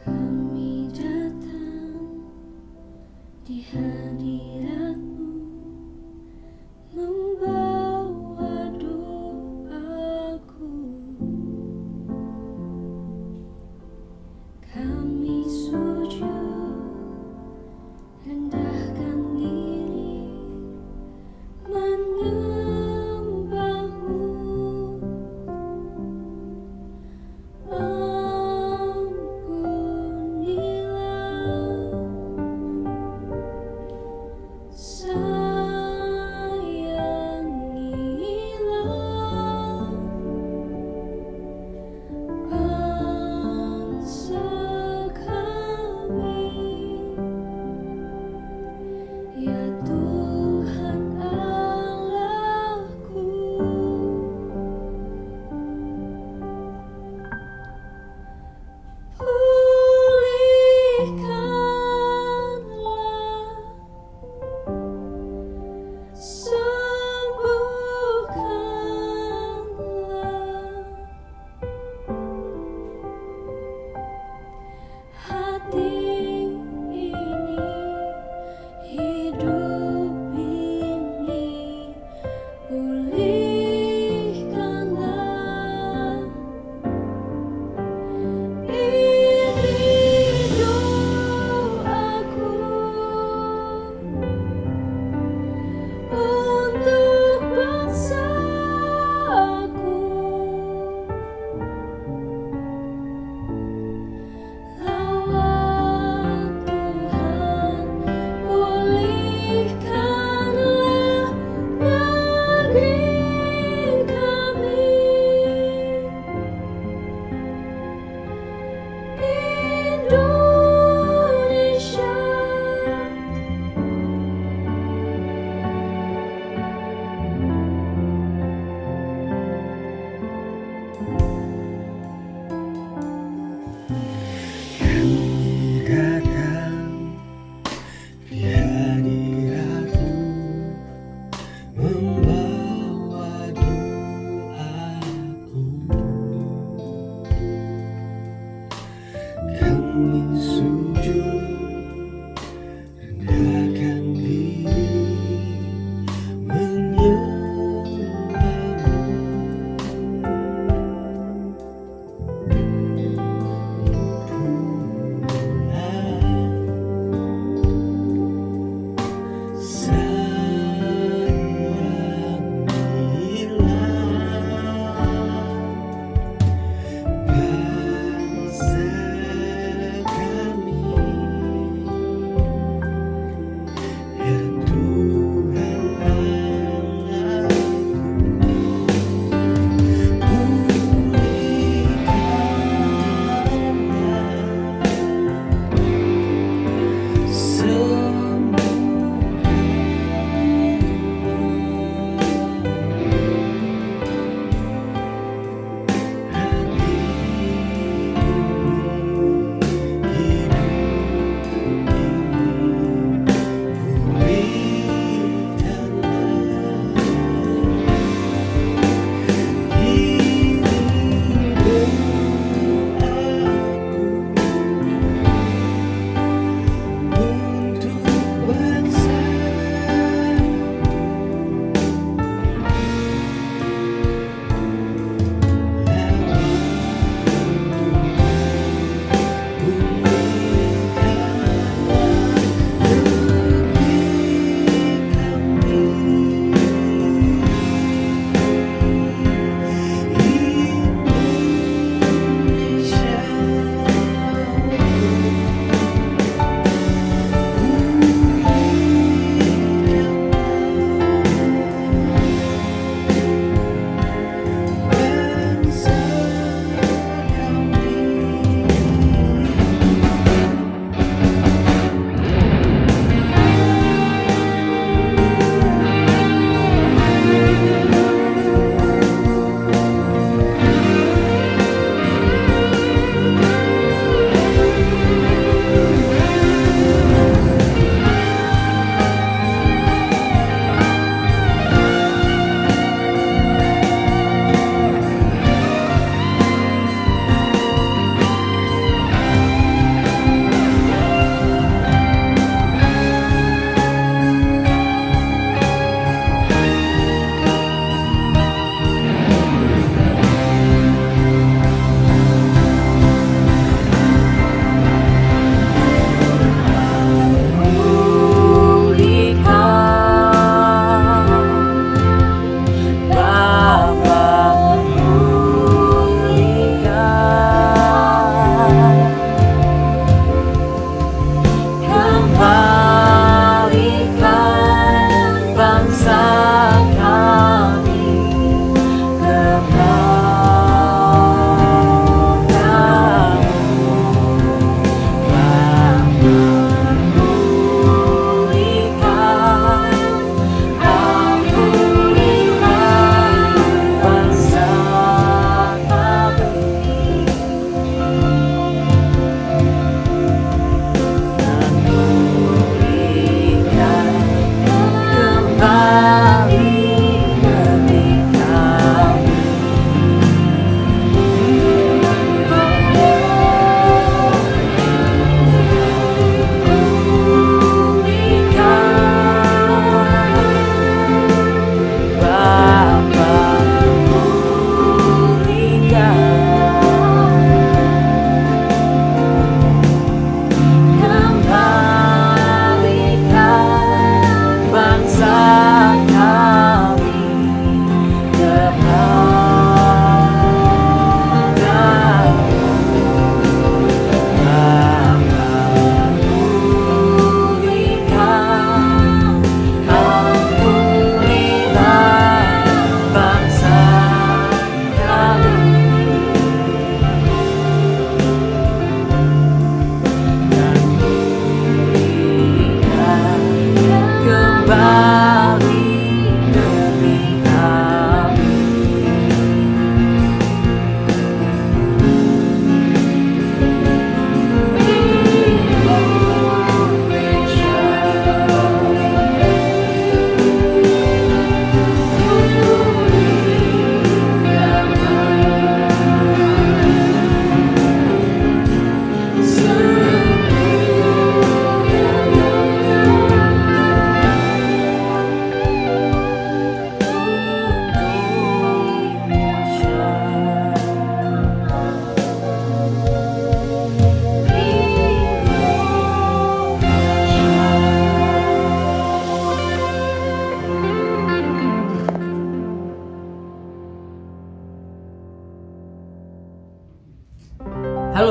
Kami datang di hadiratmu, membawa doaku. Kami sujud, rendahkan diri, menyembah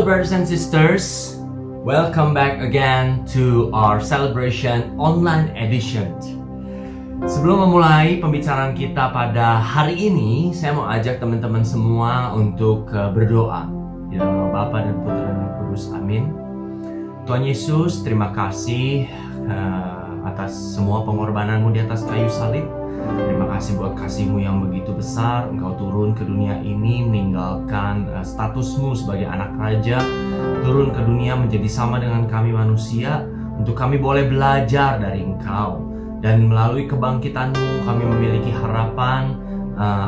Hello brothers and sisters, welcome back again to our celebration online edition. Sebelum memulai pembicaraan kita pada hari ini, saya mau ajak teman-teman semua untuk berdoa. Di dalam nama Bapa dan Putra dan Roh Kudus, amin. Tuhan Yesus, terima kasih atas semua pengorbananmu di atas kayu salib. Terima kasih buat kasih-Mu yang begitu besar. Engkau turun ke dunia ini, meninggalkan statusmu sebagai anak raja, turun ke dunia menjadi sama dengan kami manusia, untuk kami boleh belajar dari Engkau. Dan melalui kebangkitan-Mu kami memiliki harapan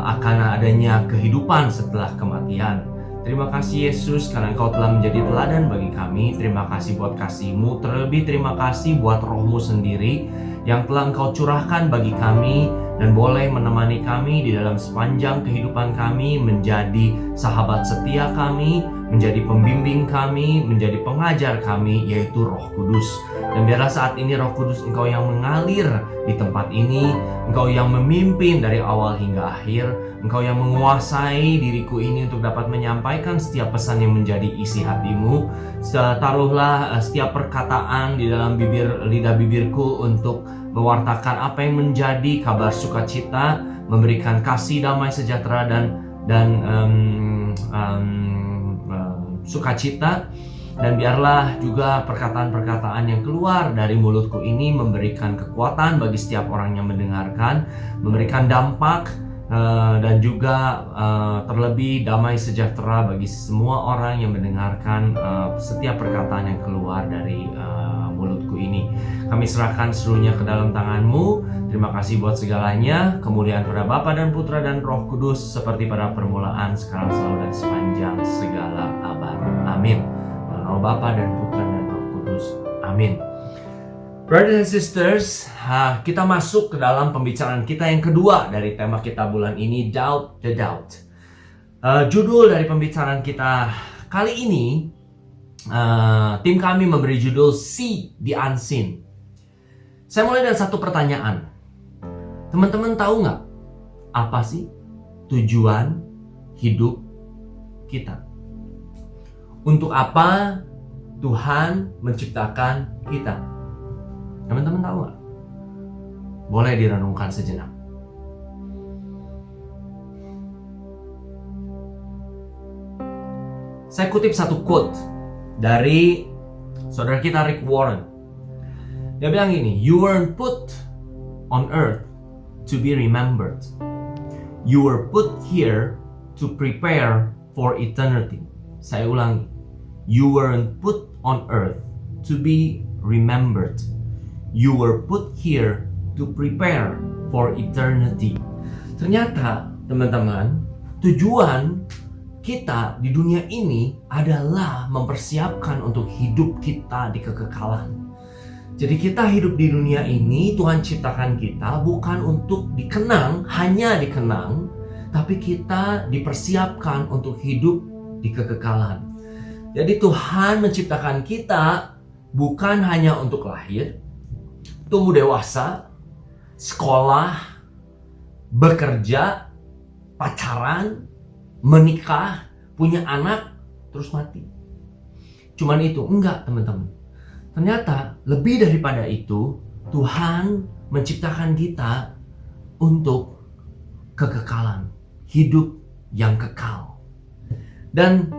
akan adanya kehidupan setelah kematian. Terima kasih Yesus karena Engkau telah menjadi teladan bagi kami. Terima kasih buat kasih-Mu. Terlebih terima kasih buat Roh-Mu sendiri yang telah Engkau curahkan bagi kami dan boleh menemani kami di dalam sepanjang kehidupan kami, menjadi sahabat setia kami, menjadi pembimbing kami, menjadi pengajar kami, yaitu Roh Kudus. Dan biarlah saat ini Roh Kudus Engkau yang mengalir di tempat ini, Engkau yang memimpin dari awal hingga akhir, Engkau yang menguasai diriku ini untuk dapat menyampaikan setiap pesan yang menjadi isi hati-Mu. Taruhlah setiap perkataan di dalam lidah bibirku untuk mewartakan apa yang menjadi kabar sukacita, memberikan kasih, damai, sejahtera dan sukacita. Dan biarlah juga perkataan-perkataan yang keluar dari mulutku ini memberikan kekuatan bagi setiap orang yang mendengarkan, memberikan dampak dan juga terlebih damai sejahtera bagi semua orang yang mendengarkan setiap perkataan yang keluar dari mulutku ini. Kami serahkan seluruhnya ke dalam tangan-Mu. Terima kasih buat segalanya. Kemuliaan pada Bapa dan Putra dan Roh Kudus seperti pada permulaan, sekarang, selalu, dan sepanjang segala abad. Amin. Dalam nama Bapa dan Putra dan Roh Kudus. Amin. Brothers and sisters, kita masuk ke dalam pembicaraan kita yang kedua dari tema kita bulan ini, Doubt the Doubt. Judul dari pembicaraan kita kali ini, tim kami memberi judul See the Unseen. Saya mulai dengan satu pertanyaan. Teman-teman tahu nggak apa sih tujuan hidup kita? Untuk apa Tuhan menciptakan kita? Teman-teman tahu nggak? Boleh direnungkan sejenak. Saya kutip satu quote dari saudara kita Rick Warren. Dia bilang gini, "You weren't put on earth to be remembered. You were put here to prepare for eternity." Saya ulangi, you weren't put on earth to be remembered. You were put here to prepare for eternity. Ternyata, teman-teman, tujuan kita di dunia ini adalah mempersiapkan untuk hidup kita di kekekalan. Jadi kita hidup di dunia ini, Tuhan ciptakan kita bukan untuk dikenang, hanya dikenang, tapi kita dipersiapkan untuk hidup di kekekalan. Jadi Tuhan menciptakan kita bukan hanya untuk lahir, tumbuh dewasa, sekolah, bekerja, pacaran, menikah, punya anak, terus mati. Cuman itu, enggak teman-teman. Ternyata lebih daripada itu, Tuhan menciptakan kita untuk kekekalan, hidup yang kekal. Dan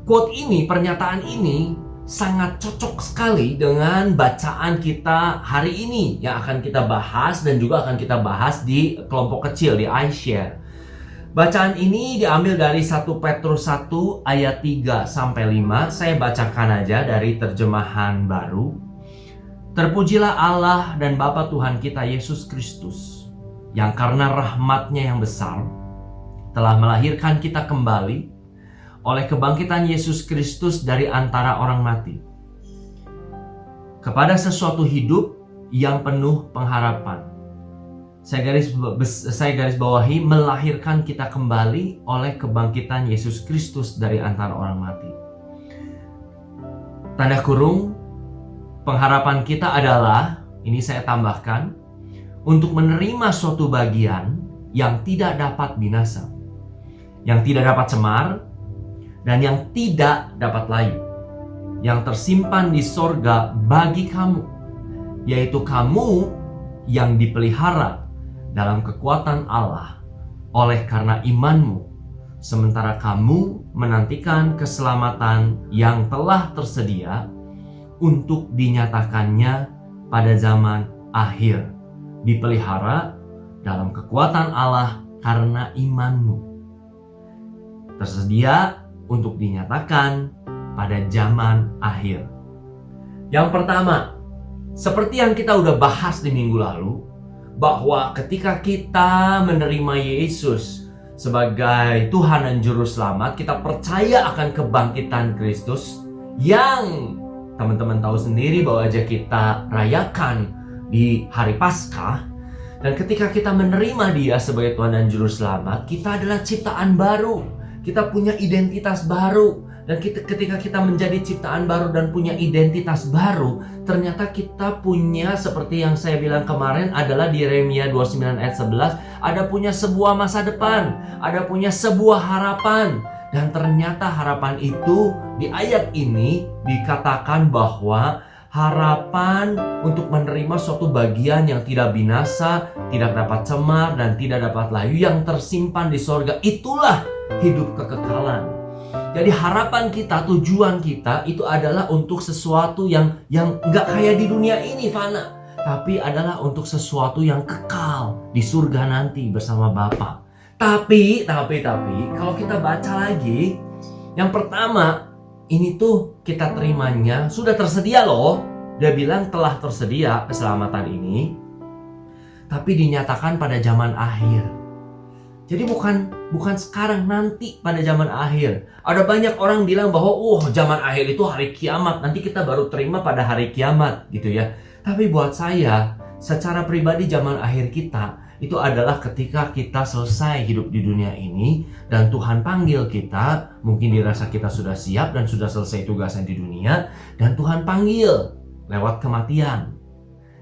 quote ini, pernyataan ini sangat cocok sekali dengan bacaan kita hari ini yang akan kita bahas dan juga akan kita bahas di kelompok kecil, di iShare. Bacaan ini diambil dari 1 Petrus 1 ayat 3-5. Saya bacakan aja dari terjemahan baru. Terpujilah Allah dan Bapa Tuhan kita Yesus Kristus, yang karena rahmat-Nya yang besar telah melahirkan kita kembali oleh kebangkitan Yesus Kristus dari antara orang mati, kepada sesuatu hidup yang penuh pengharapan. Saya garis bawahi, melahirkan kita kembali oleh kebangkitan Yesus Kristus dari antara orang mati. Tanda kurung, pengharapan kita adalah, ini saya tambahkan, untuk menerima suatu bagian yang tidak dapat binasa, yang tidak dapat cemar, dan yang tidak dapat layu, yang tersimpan di sorga bagi kamu, yaitu kamu yang dipelihara dalam kekuatan Allah oleh karena imanmu, sementara kamu menantikan keselamatan yang telah tersedia untuk dinyatakannya pada zaman akhir, dipelihara dalam kekuatan Allah karena imanmu, tersedia untuk dinyatakan pada zaman akhir. Yang pertama, seperti yang kita udah bahas di minggu lalu, bahwa ketika kita menerima Yesus sebagai Tuhan dan Juru Selamat, kita percaya akan kebangkitan Kristus yang teman-teman tahu sendiri bahwa aja kita rayakan di hari Paskah. Dan ketika kita menerima Dia sebagai Tuhan dan Juru Selamat, kita adalah ciptaan baru. Kita punya identitas baru. Dan ketika kita menjadi ciptaan baru dan punya identitas baru, ternyata kita punya, seperti yang saya bilang kemarin adalah di Yeremia 29 ayat 11, ada punya sebuah masa depan, ada punya sebuah harapan. Dan ternyata harapan itu di ayat ini dikatakan bahwa harapan untuk menerima suatu bagian yang tidak binasa, tidak dapat cemar, dan tidak dapat layu, yang tersimpan di sorga. Itulah hidup kekekalan. Jadi harapan kita, tujuan kita itu adalah untuk sesuatu yang nggak kayak di dunia ini fana, tapi adalah untuk sesuatu yang kekal di surga nanti bersama Bapa. Tapi kalau kita baca lagi, yang pertama ini tuh kita terimanya sudah tersedia loh. Dia bilang telah tersedia keselamatan ini, tapi dinyatakan pada zaman akhir. Jadi bukan sekarang, nanti pada zaman akhir. Ada banyak orang bilang bahwa zaman akhir itu hari kiamat, nanti kita baru terima pada hari kiamat gitu ya. Tapi buat saya, secara pribadi zaman akhir kita itu adalah ketika kita selesai hidup di dunia ini dan Tuhan panggil kita. Mungkin dirasa kita sudah siap dan sudah selesai tugasnya di dunia, dan Tuhan panggil lewat kematian.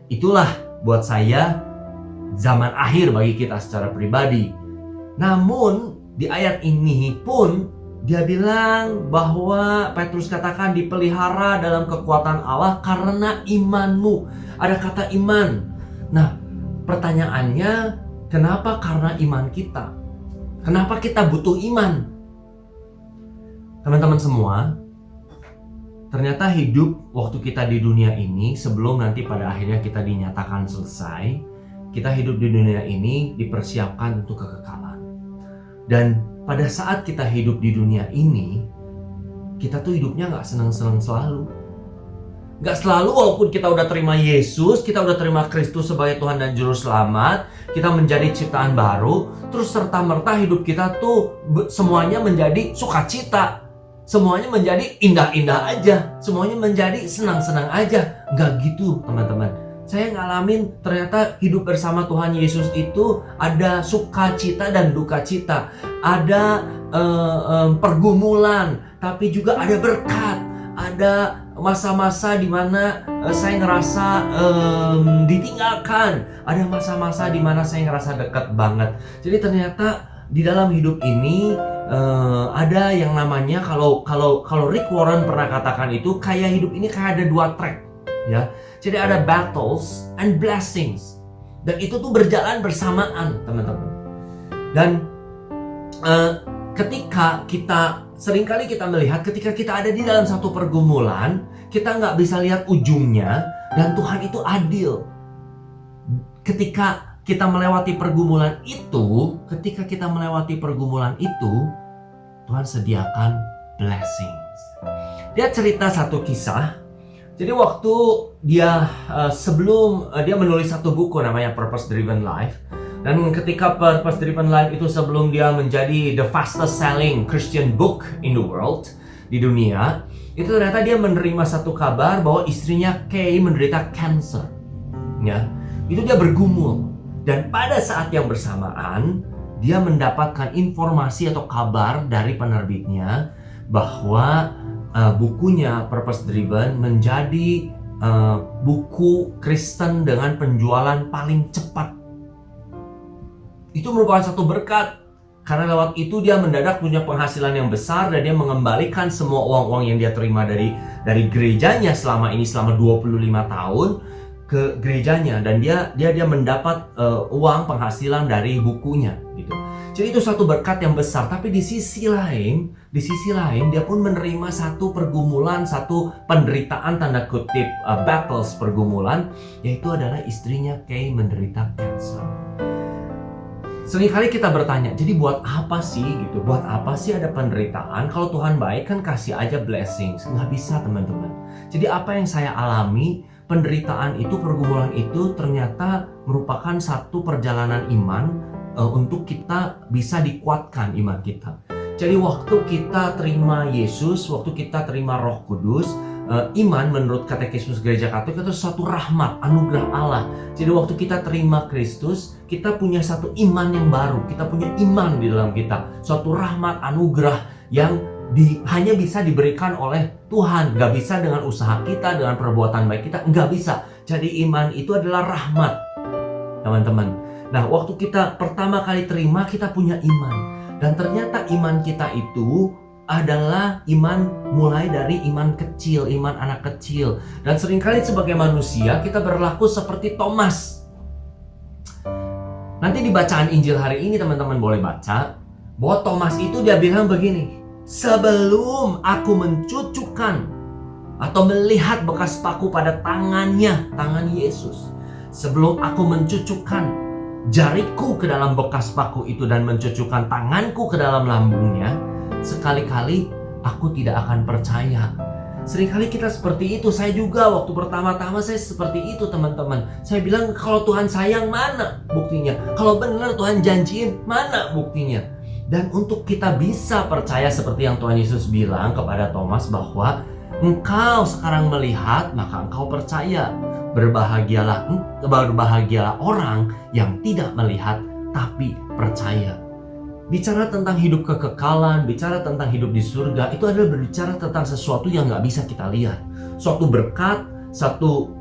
Itulah buat saya zaman akhir bagi kita secara pribadi. Namun di ayat ini pun dia bilang bahwa Petrus katakan dipelihara dalam kekuatan Allah karena imanmu. Ada kata iman. Nah, pertanyaannya, kenapa karena iman kita? Kenapa kita butuh iman? Teman-teman semua, ternyata hidup waktu kita di dunia ini, sebelum nanti pada akhirnya kita dinyatakan selesai, kita hidup di dunia ini dipersiapkan untuk kekekalan. Dan pada saat kita hidup di dunia ini, kita tuh hidupnya gak senang-senang selalu. Gak selalu, walaupun kita udah terima Yesus, kita udah terima Kristus sebagai Tuhan dan Juru Selamat, kita menjadi ciptaan baru, terus serta-merta hidup kita tuh semuanya menjadi sukacita, semuanya menjadi indah-indah aja, semuanya menjadi senang-senang aja. Gak gitu teman-teman. Saya ngalamin ternyata hidup bersama Tuhan Yesus itu ada sukacita dan duka cita, ada pergumulan, tapi juga ada berkat, ada masa-masa di mana saya ngerasa ditinggalkan, ada masa-masa di mana saya ngerasa dekat banget. Jadi ternyata di dalam hidup ini ada yang namanya, kalau Rick Warren pernah katakan itu, kayak hidup ini kayak ada dua track, ya. Jadi ada battles and blessings, dan itu tuh berjalan bersamaan teman-teman. Dan ketika kita seringkali kita melihat ketika kita ada di dalam satu pergumulan, kita nggak bisa lihat ujungnya, dan Tuhan itu adil. Ketika kita melewati pergumulan itu, Tuhan sediakan blessings. Dia cerita satu kisah. Jadi waktu dia sebelum dia menulis satu buku namanya Purpose Driven Life, dan ketika Purpose Driven Life itu sebelum dia menjadi the fastest selling Christian book in the world, di dunia, itu ternyata dia menerima satu kabar bahwa istrinya Kay menderita cancer. Ya, itu dia bergumul, dan pada saat yang bersamaan dia mendapatkan informasi atau kabar dari penerbitnya bahwa bukunya Purpose Driven menjadi buku Kristen dengan penjualan paling cepat. Itu merupakan satu berkat. Karena lewat itu dia mendadak punya penghasilan yang besar dan dia mengembalikan semua uang-uang yang dia terima dari gerejanya selama 25 tahun ke gerejanya, dan dia mendapat uang penghasilan dari bukunya gitu. Jadi itu satu berkat yang besar. Tapi di sisi lain dia pun menerima satu pergumulan, satu penderitaan tanda kutip, battles, pergumulan, yaitu adalah istrinya Kay menderita cancer. Seringkali kita bertanya, jadi buat apa sih gitu? Buat apa sih ada penderitaan? Kalau Tuhan baik kan kasih aja blessings. Nggak bisa, teman-teman. Jadi apa yang saya alami, penderitaan itu, pergumulan itu ternyata merupakan satu perjalanan iman untuk kita bisa dikuatkan iman kita. Jadi waktu kita terima Yesus, waktu kita terima Roh Kudus, iman menurut Katekismus Gereja Katolik itu satu rahmat, anugerah Allah. Jadi waktu kita terima Kristus, kita punya satu iman yang baru, kita punya iman di dalam kita, suatu rahmat, anugerah yang hanya bisa diberikan oleh Tuhan. Gak bisa dengan usaha kita, dengan perbuatan baik kita, gak bisa. Jadi iman itu adalah rahmat, teman-teman. Nah, waktu kita pertama kali terima, kita punya iman. Dan ternyata iman kita itu adalah iman mulai dari iman kecil, iman anak kecil. Dan seringkali sebagai manusia, kita berlaku seperti Thomas. Nanti di bacaan Injil hari ini teman-teman boleh baca, bahwa Thomas itu dia bilang begini, sebelum aku mencucukkan atau melihat bekas paku pada tangannya, tangan Yesus, sebelum aku mencucukkan jariku ke dalam bekas paku itu dan mencucukkan tanganku ke dalam lambungnya, sekali-kali aku tidak akan percaya. Seringkali kita seperti itu. Saya juga waktu pertama-tama saya seperti itu, teman-teman. Saya bilang, kalau Tuhan sayang, mana buktinya? Kalau benar Tuhan janjiin, mana buktinya? Dan untuk kita bisa percaya seperti yang Tuhan Yesus bilang kepada Thomas, bahwa engkau sekarang melihat, maka engkau percaya. Berbahagialah orang yang tidak melihat tapi percaya. Bicara tentang hidup kekekalan, bicara tentang hidup di surga, itu adalah berbicara tentang sesuatu yang nggak bisa kita lihat. Suatu berkat, satu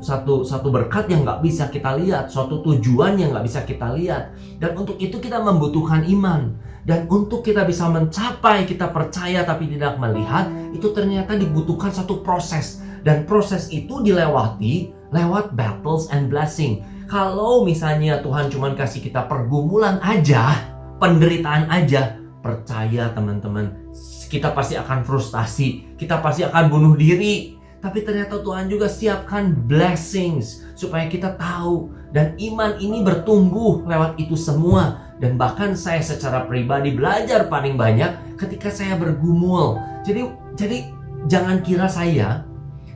berkat yang nggak bisa kita lihat, suatu tujuan yang nggak bisa kita lihat. Dan untuk itu kita membutuhkan iman. Dan untuk kita bisa mencapai, kita percaya tapi tidak melihat, itu ternyata dibutuhkan satu proses. Dan proses itu dilewati lewat battles and blessing. Kalau misalnya Tuhan cuma kasih kita pergumulan aja, penderitaan aja, percaya teman-teman, kita pasti akan frustasi, kita pasti akan bunuh diri. Tapi ternyata Tuhan juga siapkan blessings supaya kita tahu, dan iman ini bertumbuh lewat itu semua. Dan bahkan saya secara pribadi belajar paling banyak ketika saya bergumul. Jadi jangan kira saya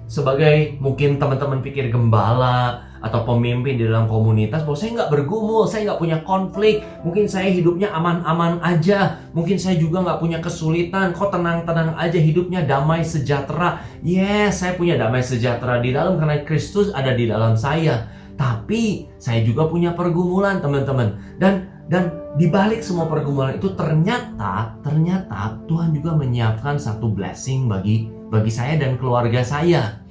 sebagai mungkin teman-teman pikir gembala atau pemimpin di dalam komunitas bahwa saya nggak bergumul, saya nggak punya konflik, mungkin saya hidupnya aman-aman aja, mungkin saya juga nggak punya kesulitan, kok tenang-tenang aja hidupnya, damai sejahtera. Yes, saya punya damai sejahtera di dalam karena Kristus ada di dalam saya. Tapi saya juga punya pergumulan, teman-teman. Dan di balik semua pergumulan itu ternyata Tuhan juga menyiapkan satu blessing bagi saya dan keluarga saya.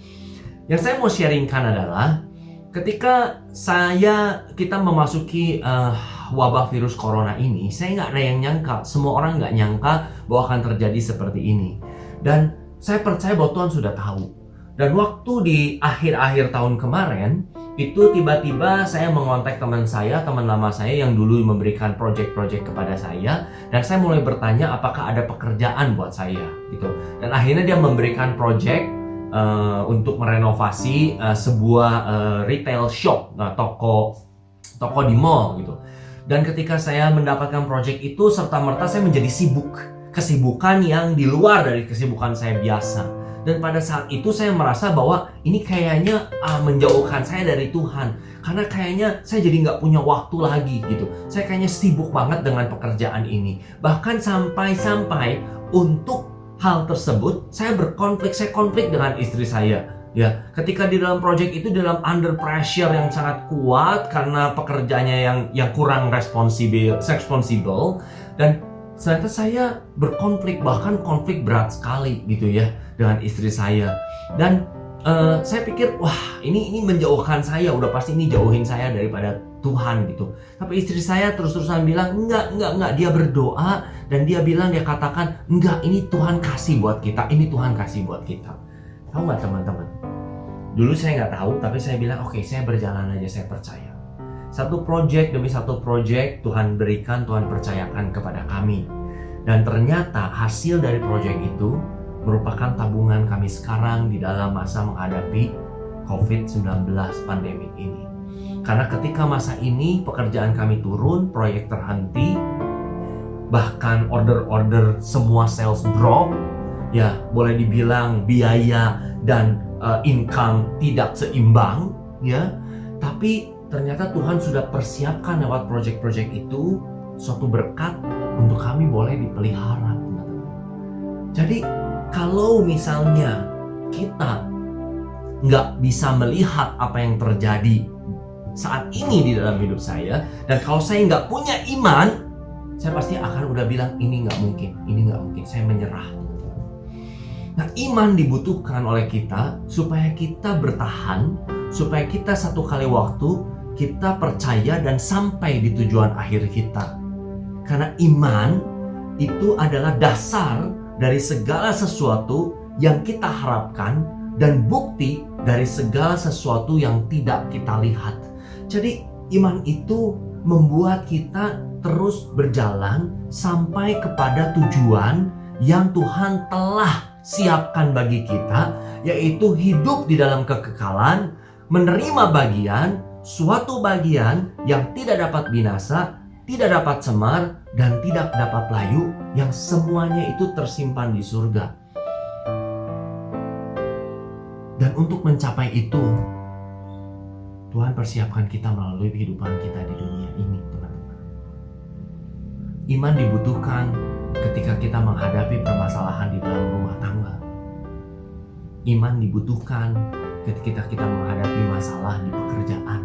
Yang saya mau sharingkan adalah ketika kita memasuki wabah virus corona ini, saya nggak ada yang nyangka, semua orang nggak nyangka bahwa akan terjadi seperti ini. Dan saya percaya bahwa Tuhan sudah tahu. Dan waktu di akhir-akhir tahun kemarin, itu tiba-tiba saya mengontak teman lama saya yang dulu memberikan project-project kepada saya, dan saya mulai bertanya apakah ada pekerjaan buat saya gitu. Dan akhirnya dia memberikan project untuk merenovasi sebuah retail shop, toko di mall gitu. Dan ketika saya mendapatkan project itu, serta-merta saya menjadi sibuk, kesibukan yang di luar dari kesibukan saya biasa. Dan pada saat itu saya merasa bahwa ini kayaknya menjauhkan saya dari Tuhan. Karena kayaknya saya jadi nggak punya waktu lagi gitu. Saya kayaknya sibuk banget dengan pekerjaan ini. Bahkan sampai untuk hal tersebut saya konflik dengan istri saya. Ya, ketika di dalam project itu dalam under pressure yang sangat kuat karena pekerjaannya yang kurang responsible, dan ternyata saya berkonflik, bahkan konflik berat sekali gitu ya dengan istri saya. Dan saya pikir, wah ini menjauhkan saya, udah pasti ini jauhin saya daripada Tuhan gitu. Tapi istri saya terus-terusan bilang, enggak, dia berdoa dan dia bilang, dia katakan, enggak, ini Tuhan kasih buat kita, ini Tuhan kasih buat kita. Tahu nggak teman-teman? Dulu saya nggak tahu, tapi saya bilang, oke, saya berjalan aja, saya percaya. Satu project demi satu project Tuhan berikan, Tuhan percayakan kepada kami. Dan ternyata hasil dari project itu merupakan tabungan kami sekarang di dalam masa menghadapi COVID-19 pandemi ini. Karena ketika masa ini pekerjaan kami turun, proyek terhenti, bahkan order-order semua sales drop, ya boleh dibilang biaya dan income tidak seimbang, ya. Tapi ternyata Tuhan sudah persiapkan lewat proyek-proyek itu suatu berkat untuk kami boleh dipelihara, teman-teman. Jadi kalau misalnya kita nggak bisa melihat apa yang terjadi saat ini di dalam hidup saya, dan kalau saya nggak punya iman, saya pasti akan udah bilang ini nggak mungkin, saya menyerah. Nah, iman dibutuhkan oleh kita supaya kita bertahan, supaya kita satu kali waktu kita percaya dan sampai di tujuan akhir kita. Karena iman itu adalah dasar dari segala sesuatu yang kita harapkan dan bukti dari segala sesuatu yang tidak kita lihat. Jadi iman itu membuat kita terus berjalan sampai kepada tujuan yang Tuhan telah siapkan bagi kita, yaitu hidup di dalam kekekalan, menerima suatu bagian yang tidak dapat binasa, tidak dapat semar, dan tidak dapat layu, yang semuanya itu tersimpan di surga. Dan untuk mencapai itu, Tuhan persiapkan kita melalui kehidupan kita di dunia ini, teman-teman. Iman dibutuhkan ketika kita menghadapi permasalahan di dalam rumah tangga. Iman dibutuhkan ketika kita menghadapi masalah di pekerjaan.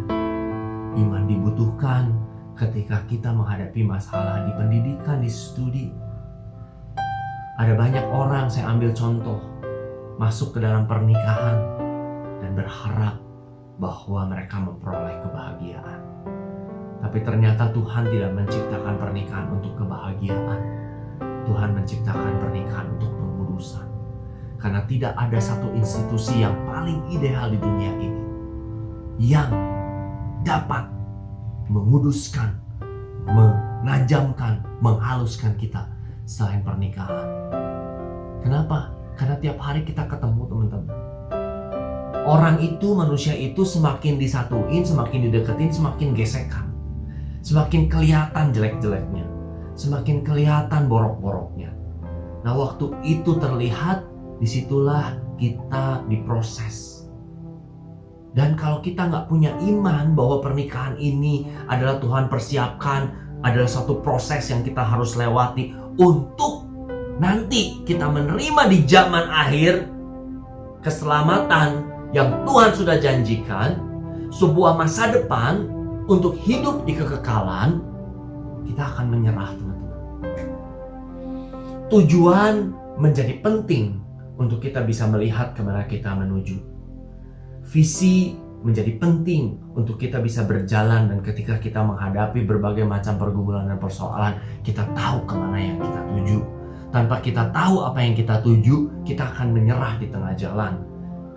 Iman dibutuhkan ketika kita menghadapi masalah di pendidikan, di studi. Ada banyak orang, saya ambil contoh, masuk ke dalam pernikahan dan berharap bahwa mereka memperoleh kebahagiaan. Tapi ternyata Tuhan tidak menciptakan pernikahan untuk kebahagiaan. Tuhan menciptakan pernikahan untuk pengudusan. Karena tidak ada satu institusi yang paling ideal di dunia ini yang dapat menguduskan, menajamkan, menghaluskan kita selain pernikahan. Kenapa? Karena tiap hari kita ketemu, teman-teman. Orang itu, manusia itu semakin disatuin, semakin dideketin, semakin gesekan. Semakin kelihatan jelek-jeleknya, semakin kelihatan borok-boroknya. Nah, waktu itu terlihat, disitulah kita diproses. Dan kalau kita nggak punya iman bahwa pernikahan ini adalah Tuhan persiapkan, adalah satu proses yang kita harus lewati untuk nanti kita menerima di zaman akhir keselamatan yang Tuhan sudah janjikan, sebuah masa depan untuk hidup di kekekalan, kita akan menyerah, teman-teman. Tujuan menjadi penting untuk kita bisa melihat kemana kita menuju. Visi menjadi penting untuk kita bisa berjalan, dan ketika kita menghadapi berbagai macam pergumulan dan persoalan, kita tahu kemana yang kita tuju. Tanpa kita tahu apa yang kita tuju, kita akan menyerah di tengah jalan.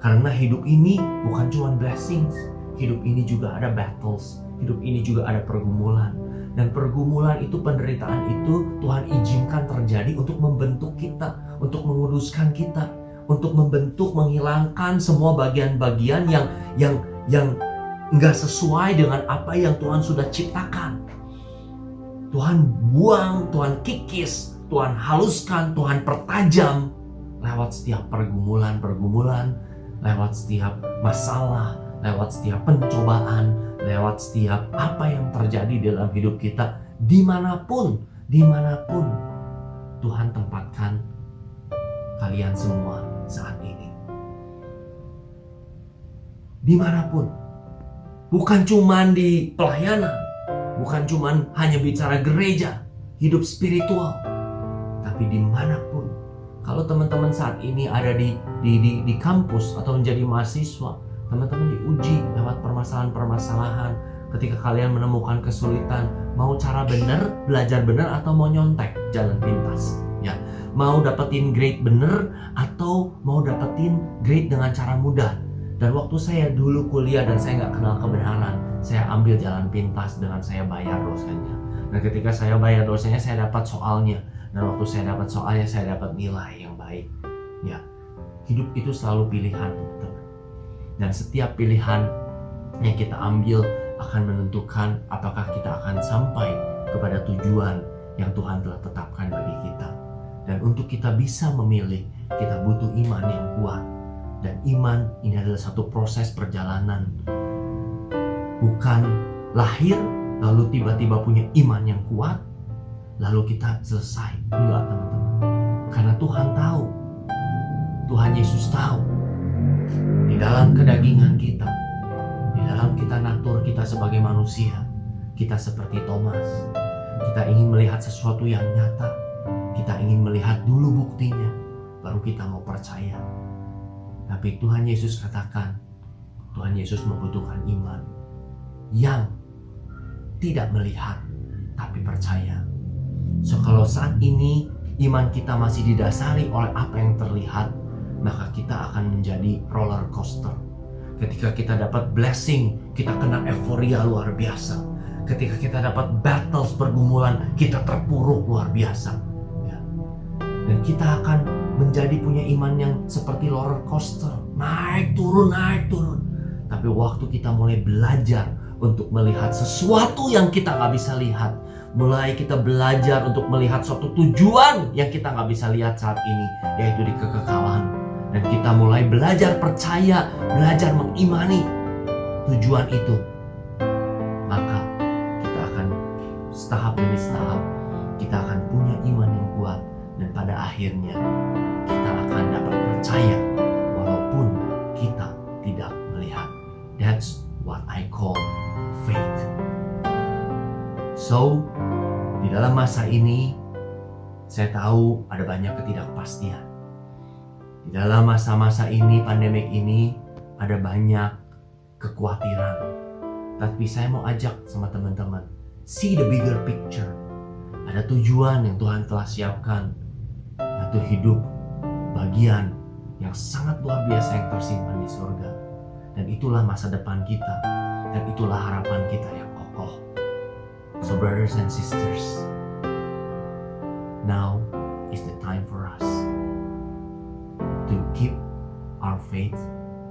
Karena hidup ini bukan cuma blessings, hidup ini juga ada battles, hidup ini juga ada pergumulan. Dan pergumulan itu, penderitaan itu Tuhan izinkan terjadi untuk membentuk kita, untuk menguduskan kita, untuk membentuk, menghilangkan semua bagian-bagian yang nggak sesuai dengan apa yang Tuhan sudah ciptakan. Tuhan buang, Tuhan kikis, Tuhan haluskan, Tuhan pertajam lewat setiap pergumulan, lewat setiap masalah, lewat setiap pencobaan, lewat setiap apa yang terjadi dalam hidup kita, dimanapun Tuhan tempatkan kalian semua saat ini. Dimanapun, bukan cuman di pelayanan, bukan cuman hanya bicara gereja, hidup spiritual, tapi dimanapun. Kalau teman-teman saat ini ada di kampus atau menjadi mahasiswa, teman-teman diuji lewat permasalahan-permasalahan, Ketika kalian menemukan kesulitan, mau cara benar, belajar benar, atau mau nyontek jalan pintas, ya. Mau dapetin grade bener atau mau dapetin grade dengan cara mudah. Dan waktu saya dulu kuliah dan saya nggak kenal kebenaran, saya ambil jalan pintas dengan saya bayar dosennya. Dan ketika saya bayar dosennya, saya dapat soalnya. Dan waktu saya dapat soalnya, saya dapat nilai yang baik. Ya, hidup itu selalu pilihan, teman-teman. Dan setiap pilihan yang kita ambil akan menentukan apakah kita akan sampai kepada tujuan yang Tuhan telah tetapkan bagi kita. Dan untuk kita bisa memilih, kita butuh iman yang kuat. Dan iman ini adalah satu proses perjalanan. Bukan lahir, lalu tiba-tiba punya iman yang kuat, lalu kita selesai. Enggak, teman-teman. Karena Tuhan tahu. Tuhan Yesus tahu. Di dalam kedagingan kita, di dalam kita natur kita sebagai manusia, kita seperti Thomas. Kita ingin melihat sesuatu yang nyata. Kita ingin melihat dulu buktinya, baru kita mau percaya. Tapi Tuhan Yesus katakan, Tuhan Yesus membutuhkan iman yang tidak melihat, tapi percaya. So kalau saat ini iman kita masih didasari oleh apa yang terlihat, maka kita akan menjadi roller coaster. Ketika kita dapat blessing, kita kena euforia luar biasa. Ketika kita dapat battles, pergumulan, kita terpuruk luar biasa. Dan kita akan menjadi punya iman yang seperti roller coaster. Naik turun, naik turun. Tapi waktu kita mulai belajar untuk melihat sesuatu yang kita gak bisa lihat. Mulai kita belajar untuk melihat suatu tujuan yang kita gak bisa lihat saat ini. Yaitu di kekekalan. Dan kita mulai belajar percaya, belajar mengimani tujuan itu. Maka kita akan setahap demi setahap, kita akan punya iman yang kuat. Dan pada akhirnya kita akan dapat percaya walaupun kita tidak melihat. That's what I call faith. So, di dalam masa ini saya tahu ada banyak ketidakpastian. Di dalam masa-masa ini, pandemik ini, ada banyak kekhawatiran. Tapi saya mau ajak sama teman-teman, see the bigger picture. Ada tujuan yang Tuhan telah siapkan. Yaitu hidup bagian yang sangat luar biasa yang tersimpan di surga. Dan itulah masa depan kita. Dan itulah harapan kita yang kokoh. So brothers and sisters, now is the time for us to keep our faith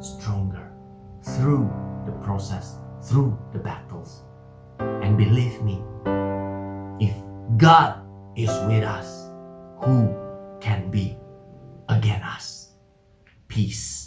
stronger through the process, through the battles. And believe me, if God is with us, who can be against us? Peace.